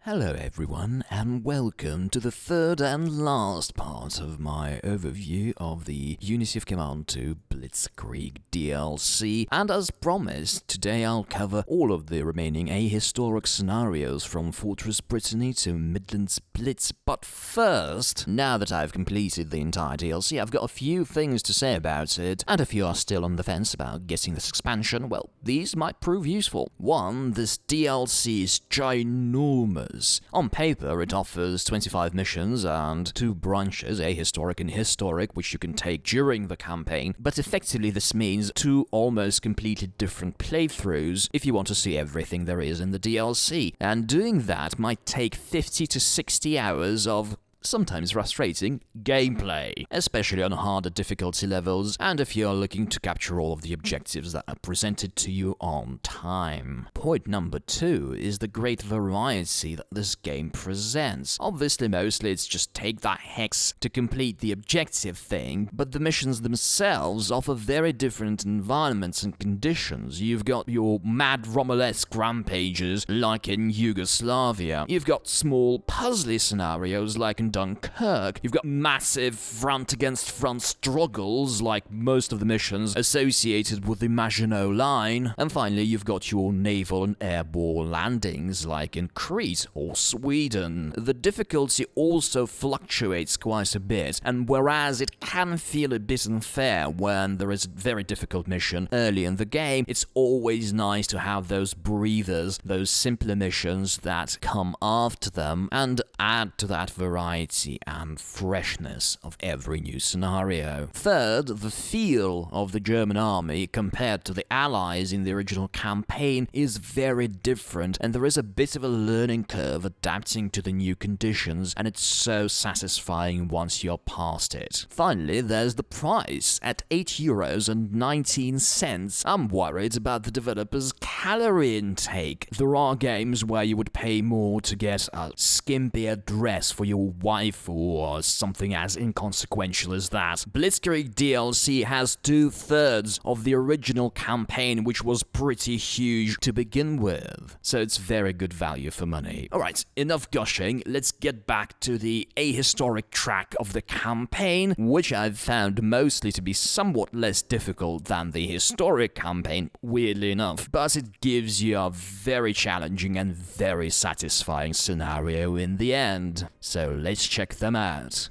Hello everyone, and welcome to the third and last part of my overview of the Unity of Command 2 Blitzkrieg DLC, and as promised, today I'll cover all of the remaining ahistoric scenarios from Fortress Brittany to Midlands Blitz. But first, now that I've completed the entire DLC, I've got a few things to say about it, and if you are still on the fence about getting this expansion, well, these might prove useful. 1. This DLC is ginormous. On paper, it offers 25 missions and 2 branches, ahistoric and historic, which you can take during the campaign, but effectively this means 2 almost completely different playthroughs if you want to see everything there is in the DLC, and doing that might take 50 to 60 hours of sometimes frustrating gameplay, especially on harder difficulty levels and if you're looking to capture all of the objectives that are presented to you on time. Point number 2 is the great variety that this game presents. Obviously, mostly it's just take that hex to complete the objective thing, but the missions themselves offer very different environments and conditions. You've got your mad Romalesque rampages like in Yugoslavia. You've got small puzzly scenarios like in Dunkirk. You've got massive front-against-front struggles, like most of the missions associated with the Maginot Line. And finally, you've got your naval and airborne landings, like in Crete or Sweden. The difficulty also fluctuates quite a bit, and whereas it can feel a bit unfair when there is a very difficult mission early in the game, it's always nice to have those breathers, those simpler missions that come after them, and add to that variety and freshness of every new scenario. Third, the feel of the German army compared to the allies in the original campaign is very different, and there is a bit of a learning curve adapting to the new conditions, and it's so satisfying once you're past it. Finally, there's the price. At €8.19, I'm worried about the developer's calorie intake. There are games where you would pay more to get a skimpier dress for your wife or something as inconsequential as that. Blitzkrieg DLC has 2/3 of the original campaign, which was pretty huge to begin with, so it's very good value for money. Alright, enough gushing, let's get back to the ahistoric track of the campaign, which I've found mostly to be somewhat less difficult than the historic campaign, weirdly enough, but it gives you a very challenging and very satisfying scenario in the end. So let's check them out.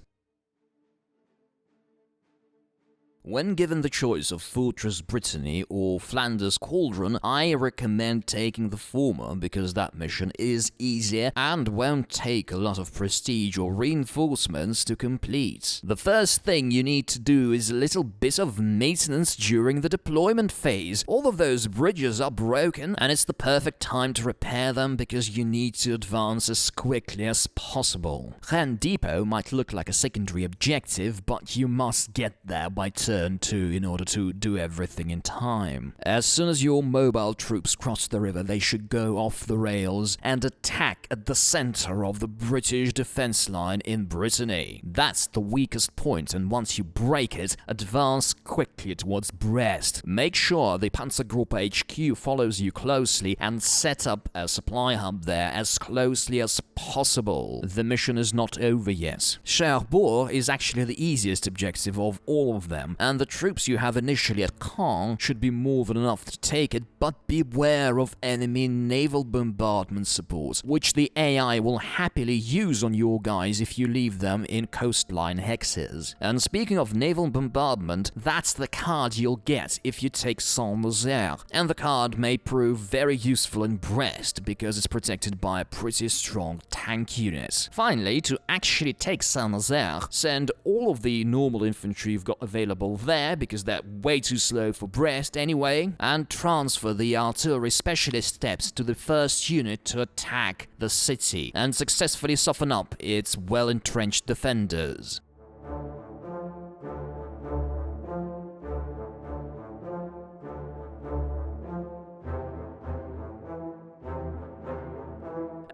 When given the choice of Fortress Brittany or Flanders Cauldron, I recommend taking the former because that mission is easier and won't take a lot of prestige or reinforcements to complete. The first thing you need to do is a little bit of maintenance during the deployment phase. All of those bridges are broken and it's the perfect time to repair them because you need to advance as quickly as possible. Rennes Depot might look like a secondary objective, but you must get there by turn 2 in order to do everything in time. As soon as your mobile troops cross the river, they should go off the rails and attack at the center of the British defense line in Brittany. That's the weakest point, and once you break it, advance quickly towards Brest. Make sure the Panzergruppe HQ follows you closely and set up a supply hub there as closely as possible. The mission is not over yet. Cherbourg is actually the easiest objective of all of them, and the troops you have initially at Caen should be more than enough to take it, but beware of enemy naval bombardment support, which the AI will happily use on your guys if you leave them in coastline hexes. And speaking of naval bombardment, that's the card you'll get if you take Saint-Nazaire, and the card may prove very useful in Brest because it's protected by a pretty strong tank unit. Finally, to actually take Saint-Nazaire, send all of the normal infantry you've got available there because they're way too slow for Brest anyway, and transfer the artillery specialist steps to the first unit to attack the city and successfully soften up its well-entrenched defenders.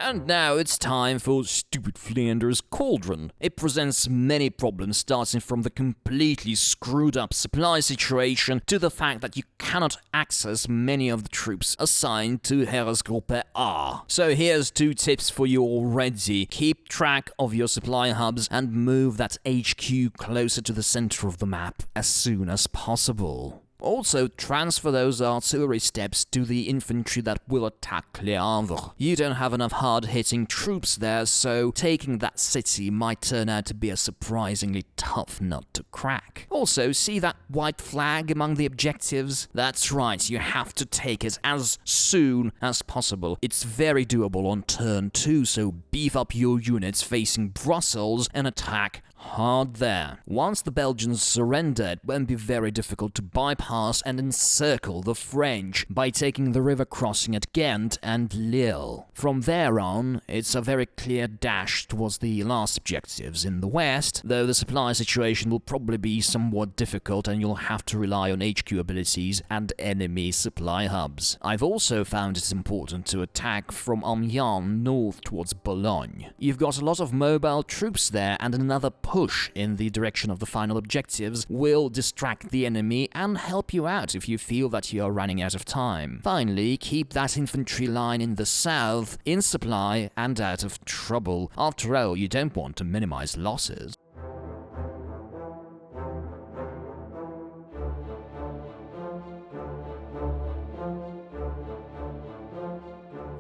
And now it's time for stupid Flanders' Cauldron. It presents many problems, starting from the completely screwed up supply situation to the fact that you cannot access many of the troops assigned to Heeresgruppe A. So here's 2 tips for you already. Keep track of your supply hubs and move that HQ closer to the center of the map as soon as possible. Also, transfer those artillery steps to the infantry that will attack Le Havre. You don't have enough hard-hitting troops there, so taking that city might turn out to be a surprisingly tough nut to crack. Also, see that white flag among the objectives? That's right, you have to take it as soon as possible. It's very doable on turn 2, so beef up your units facing Brussels and attack hard there. Once the Belgians surrender, it won't be very difficult to bypass and encircle the French by taking the river crossing at Ghent and Lille. From there on, it's a very clear dash towards the last objectives in the west, though the supply situation will probably be somewhat difficult and you'll have to rely on HQ abilities and enemy supply hubs. I've also found it important to attack from Amiens north towards Boulogne. You've got a lot of mobile troops there, and another push in the direction of the final objectives will distract the enemy and help you out if you feel that you are running out of time. Finally, keep that infantry line in the south in supply and out of trouble. After all, you don't want to minimize losses.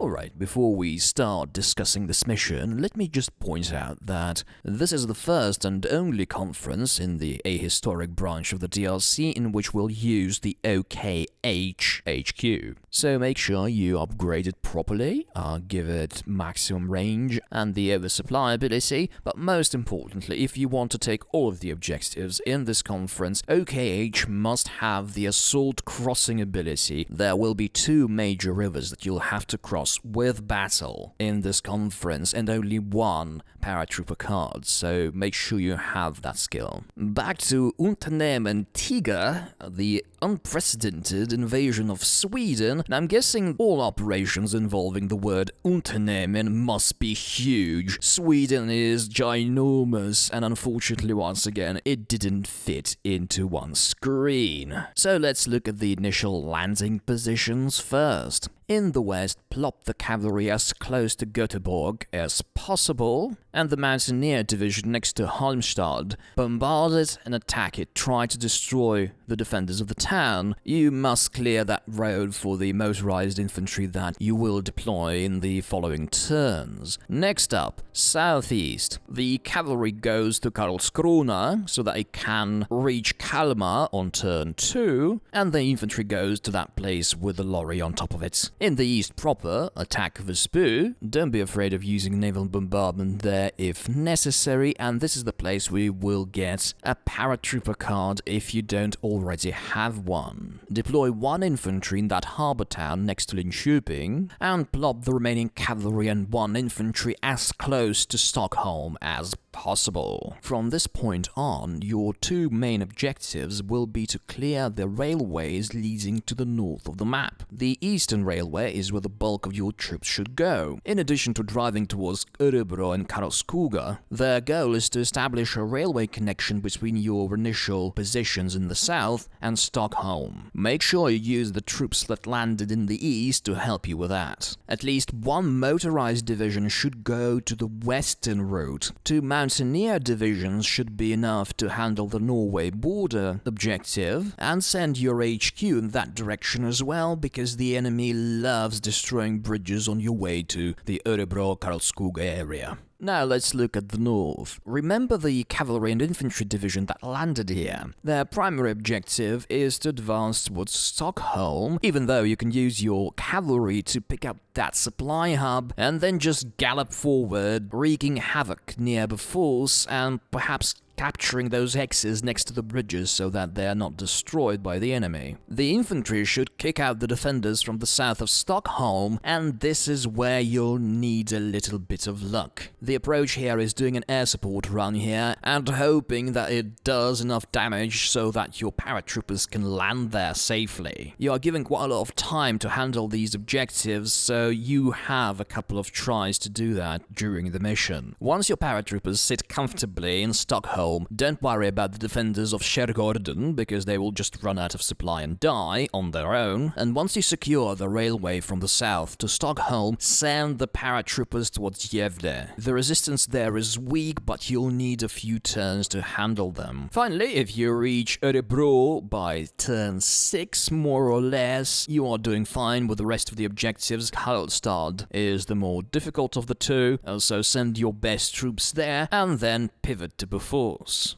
Alright, before we start discussing this mission, let me just point out that this is the first and only conference in the ahistoric branch of the DLC in which we'll use the OKH HQ. So make sure you upgrade it properly, give it maximum range and the oversupply ability, but most importantly, if you want to take all of the objectives in this conference, OKH must have the assault crossing ability. There will be 2 major rivers that you'll have to cross with battle in this conference and only 1 paratrooper card, so make sure you have that skill. Back to Unternehmen Tiger, the unprecedented invasion of Sweden, and I'm guessing all operations involving the word Unternehmen must be huge. Sweden is ginormous, and unfortunately once again it didn't fit into one screen. So let's look at the initial landing positions first. In the west, plop the cavalry as close to Göteborg as possible, and the Mountaineer Division next to Halmstad. Bombard it and attack it. Try to destroy the defenders of the town. You must clear that road for the motorized infantry that you will deploy in the following turns. Next up, southeast. The cavalry goes to Karlskrona so that it can reach Kalmar on turn 2, and the infantry goes to that place with the lorry on top of it. In the east proper, attack Visby. Don't be afraid of using naval bombardment there if necessary, and this is the place we will get a paratrooper card if you don't already have one. Deploy 1 infantry in that harbour town next to Linköping, and plop the remaining cavalry and 1 infantry as close to Stockholm as possible. From this point on, your 2 main objectives will be to clear the railways leading to the north of the map. The eastern railway is where the bulk of your troops should go. In addition to driving towards Örebro and Karlskoga, their goal is to establish a railway connection between your initial positions in the south and Stockholm. Make sure you use the troops that landed in the east to help you with that. At least 1 motorized division should go to the western route. 2 Mountaineer divisions should be enough to handle the Norway border objective, and send your HQ in that direction as well, because the enemy loves destroying bridges on your way to the Örebro-Karlskoga area. Now let's look at the north. Remember the cavalry and infantry division that landed here. Their primary objective is to advance towards Stockholm, even though you can use your cavalry to pick up that supply hub and then just gallop forward, wreaking havoc near Bofors and perhaps capturing those X's next to the bridges so that they are not destroyed by the enemy. The infantry should kick out the defenders from the south of Stockholm, and this is where you'll need a little bit of luck. The approach here is doing an air support run here and hoping that it does enough damage so that your paratroopers can land there safely. You are given quite a lot of time to handle these objectives, so you have a couple of tries to do that during the mission. Once your paratroopers sit comfortably in Stockholm, don't worry about the defenders of Cauldron because they will just run out of supply and die on their own. And once you secure the railway from the south to Stockholm, send the paratroopers towards Gävle. The resistance there is weak, but you'll need a few turns to handle them. Finally, if you reach Örebro by turn 6 more or less, you are doing fine with the rest of the objectives. Karlstad is the more difficult of the two, so send your best troops there and then pivot to Bofors.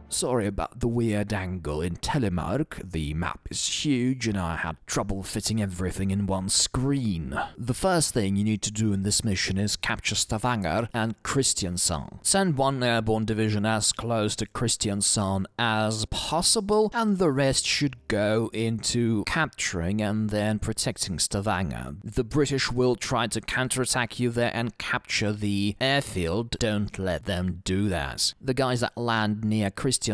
Sorry about the weird angle in Telemark. The map is huge and I had trouble fitting everything in one screen. The first thing you need to do in this mission is capture Stavanger and Kristiansand. Send one airborne division as close to Kristiansand as possible, and the rest should go into capturing and then protecting Stavanger. The British will try to counterattack you there and capture the airfield. Don't let them do that. The guys that land near Kristiansand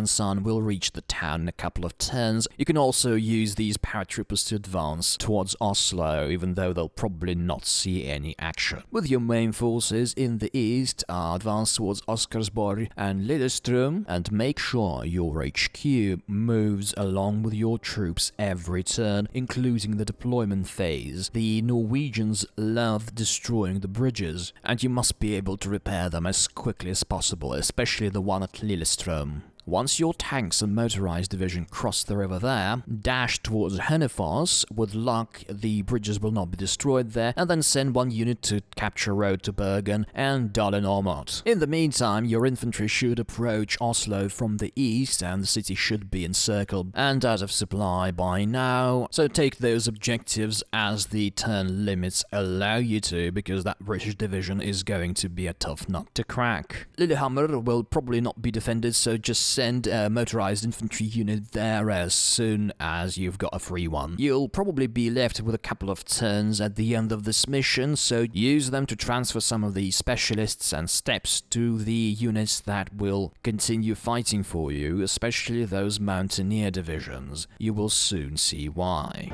will reach the town in a couple of turns. You can also use these paratroopers to advance towards Oslo, even though they'll probably not see any action. With your main forces in the east, advance towards Oscarsborg and Lillestrøm, and make sure your HQ moves along with your troops every turn, including the deployment phase. The Norwegians love destroying the bridges, and you must be able to repair them as quickly as possible, especially the one at Lillestrøm. Once your tanks and motorized division cross the river there, dash towards Hennefors. With luck, the bridges will not be destroyed there, and then send one unit to capture road to Bergen and Dalen Ormot. In the meantime, your infantry should approach Oslo from the east, and the city should be encircled and out of supply by now, so take those objectives as the turn limits allow you to, because that British division is going to be a tough nut to crack. Lillehammer will probably not be defended, so just send a motorized infantry unit there as soon as you've got a free one. You'll probably be left with a couple of turns at the end of this mission, so use them to transfer some of the specialists and steps to the units that will continue fighting for you, especially those mountaineer divisions. You will soon see why.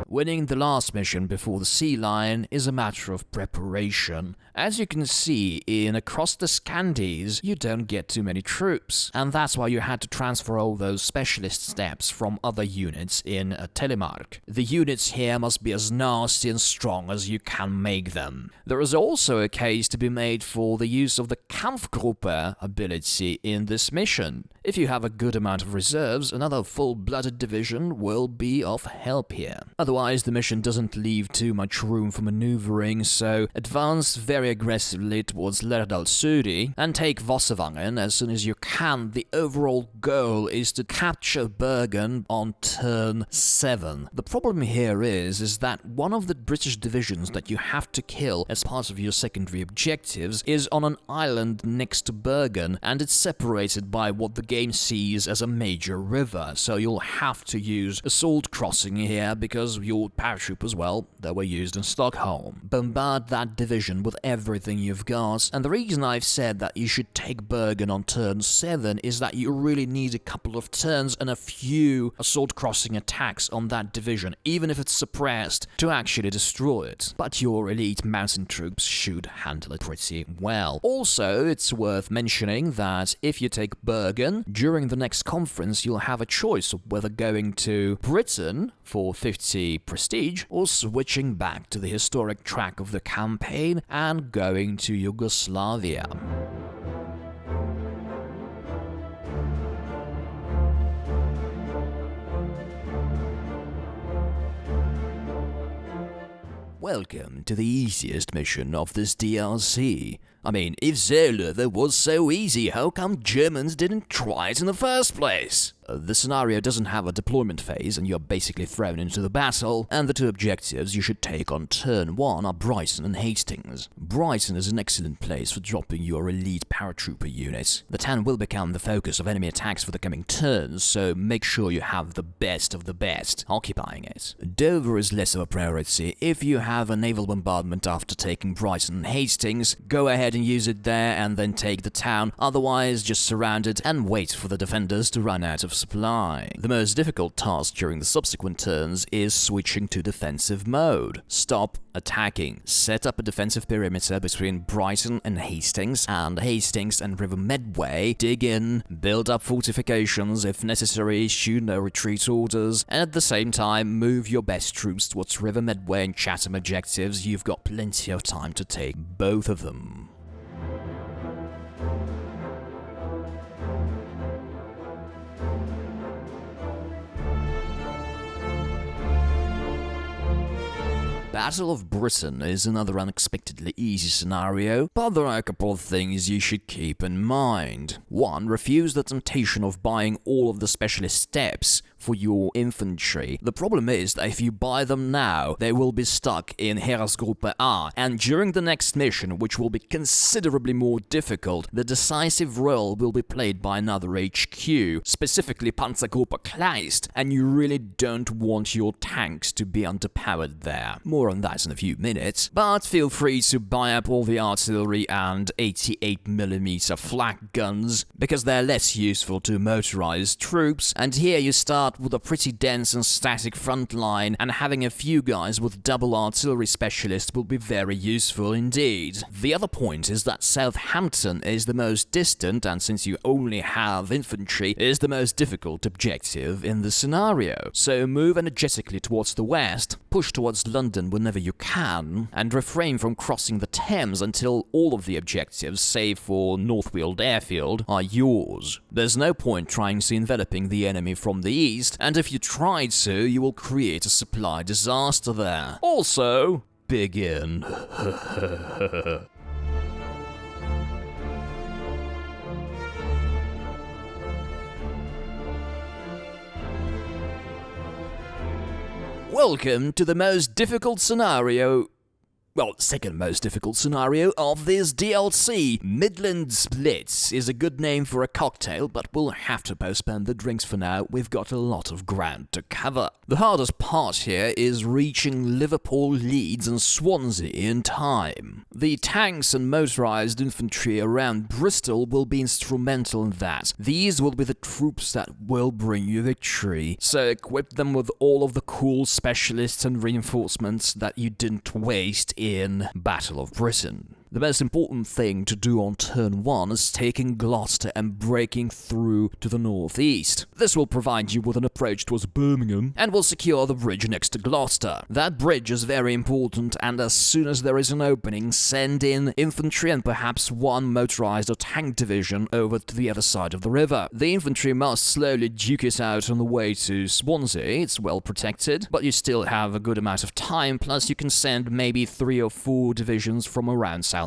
Winning the last mission before the Sealion is a matter of preparation. As you can see, across the Scandes, you don't get too many troops, and that's why you had to transfer all those specialist steps from other units in Telemark. The units here must be as nasty and strong as you can make them. There is also a case to be made for the use of the Kampfgruppe ability in this mission. If you have a good amount of reserves, another full-blooded division will be of help here. Otherwise, the mission doesn't leave too much room for maneuvering, so advance very aggressively towards Lærdal Suri and take Vossevangen as soon as you can. The overall goal is to capture Bergen on turn 7. The problem here is that one of the British divisions that you have to kill as part of your secondary objectives is on an island next to Bergen, and it's separated by what the game sees as a major river, so you'll have to use assault crossing here because your paratroopers, well, they were used in Stockholm. Bombard that division with everything you've got, and the reason I've said that you should take Bergen on turn 7 is that you really need a couple of turns and a few assault crossing attacks on that division, even if it's suppressed, to actually destroy it. But your elite mountain troops should handle it pretty well. Also, it's worth mentioning that if you take Bergen, during the next conference you'll have a choice of whether going to Britain for 50 prestige or switching back to the historic track of the campaign and going to Yugoslavia. Welcome to the easiest mission of this DLC. I mean, if Seelöwe was so easy, how come Germans didn't try it in the first place? The scenario doesn't have a deployment phase and you're basically thrown into the battle, and the two objectives you should take on turn 1 are Brighton and Hastings. Brighton is an excellent place for dropping your elite paratrooper units. The town will become the focus of enemy attacks for the coming turns, so make sure you have the best of the best occupying it. Dover is less of a priority. If you have a naval bombardment after taking Brighton and Hastings, go ahead and use it there and then take the town, otherwise just surround it and wait for the defenders to run out of supply. The most difficult task during the subsequent turns is switching to defensive mode. Stop attacking. Set up a defensive perimeter between Brighton and Hastings and River Medway. Dig in, build up fortifications, if necessary issue no retreat orders, and at the same time move your best troops towards River Medway and Chatham objectives. You've got plenty of time to take both of them. Battle of Britain is another unexpectedly easy scenario, but there are a couple of things you should keep in mind. 1. Refuse the temptation of buying all of the specialist steps for your infantry. The problem is that if you buy them now, they will be stuck in Heeresgruppe A, and during the next mission, which will be considerably more difficult, the decisive role will be played by another HQ, specifically Panzergruppe Kleist, and you really don't want your tanks to be underpowered there. More on that in a few minutes, but feel free to buy up all the artillery and 88mm flak guns, because they're less useful to motorized troops, and here you start with a pretty dense and static front line, and having a few guys with double artillery specialists will be very useful indeed. The other point is that Southampton is the most distant, and since you only have infantry, is the most difficult objective in the scenario. So move energetically towards the west, push towards London whenever you can, and refrain from crossing the Thames until all of the objectives, save for Northfield Airfield, are yours. There's no point trying to enveloping the enemy from the east, and if you try to, you will create a supply disaster there. Also, begin. Welcome to the most difficult scenario. Well, second most difficult scenario of this DLC. Midlands Blitz is a good name for a cocktail, but we'll have to postpone the drinks for now. We've got a lot of ground to cover. The hardest part here is reaching Liverpool, Leeds and Swansea in time. The tanks and motorized infantry around Bristol will be instrumental in that. These will be the troops that will bring you victory, so equip them with all of the cool specialists and reinforcements that you didn't waste in Battle of Britain. The most important thing to do on turn 1 is taking Gloucester and breaking through to the northeast. This will provide you with an approach towards Birmingham and will secure the bridge next to Gloucester. That bridge is very important, and as soon as there is an opening, send in infantry and perhaps one motorized or tank division over to the other side of the river. The infantry must slowly duke it out on the way to Swansea. It's well protected, but you still have a good amount of time, plus you can send maybe 3 or 4 divisions from around Southampton.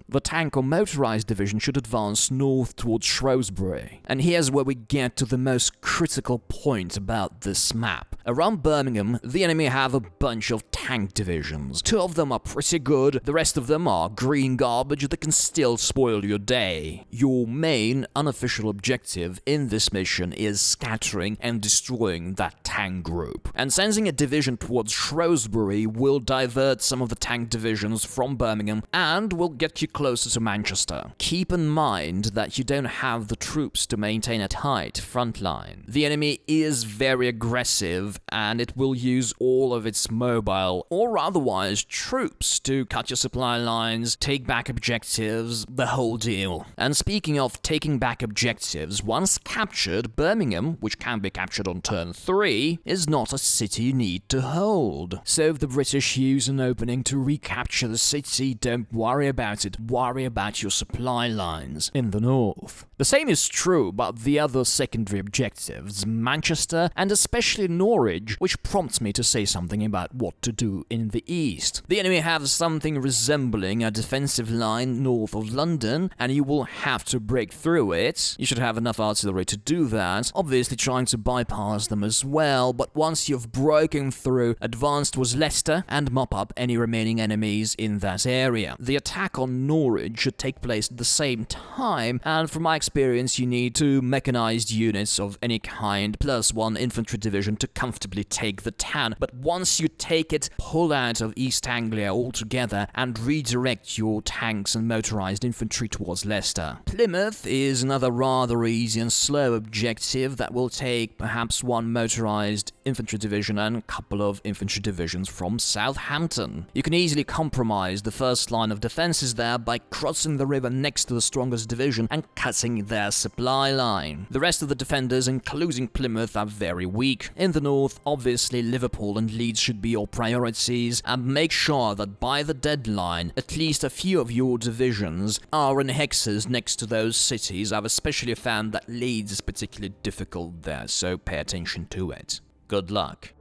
The tank or motorized division should advance north towards Shrewsbury. And here's where we get to the most critical point about this map. Around Birmingham, the enemy have a bunch of tank divisions. 2 of them are pretty good, the rest of them are green garbage that can still spoil your day. Your main unofficial objective in this mission is scattering and destroying that tank group. And sending a division towards Shrewsbury will divert some of the tank divisions from Birmingham and will get you closer to Manchester. Keep in mind that you don't have the troops to maintain a tight front line. The enemy is very aggressive and it will use all of its mobile or otherwise troops to cut your supply lines, take back objectives, the whole deal. And speaking of taking back objectives, once captured, Birmingham, which can be captured on turn 3, is not a city you need to hold. So if the British use an opening to recapture the city, don't worry about it. Worry about your supply lines in the north. The same is true about the other secondary objectives, Manchester and especially Norwich, which prompts me to say something about what to do in the east. The enemy have something resembling a defensive line north of London, and you will have to break through it. You should have enough artillery to do that, obviously trying to bypass them as well, but once you've broken through, advance towards Leicester and mop up any remaining enemies in that area. The attack on Norwich should take place at the same time, and from my experience you need 2 mechanized units of any kind plus 1 infantry division to comfortably take the town, but once you take it, pull out of East Anglia altogether and redirect your tanks and motorized infantry towards Leicester. Plymouth is another rather easy and slow objective that will take perhaps 1 motorized infantry division and a couple of infantry divisions from Southampton. You can easily compromise the first line of defenses there by crossing the river next to the strongest division and cutting their supply line. The rest of the defenders, including Plymouth, are very weak. In the north, obviously Liverpool and Leeds should be your priorities, and make sure that by the deadline, at least a few of your divisions are in hexes next to those cities. I've especially found that Leeds is particularly difficult there, so pay attention to it. Good luck.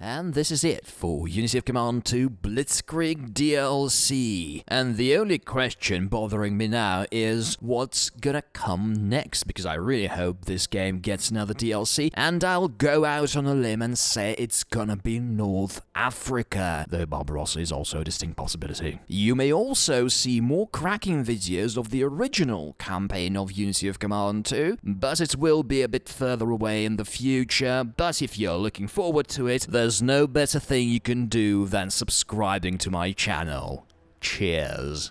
And this is it for Unity of Command 2 Blitzkrieg DLC. And the only question bothering me now is what's gonna come next, because I really hope this game gets another DLC, and I'll go out on a limb and say it's gonna be North Africa, though Barbarossa is also a distinct possibility. You may also see more cracking videos of the original campaign of Unity of Command 2, but it will be a bit further away in the future. But if you're looking forward to it, there's no better thing you can do than subscribing to my channel. Cheers.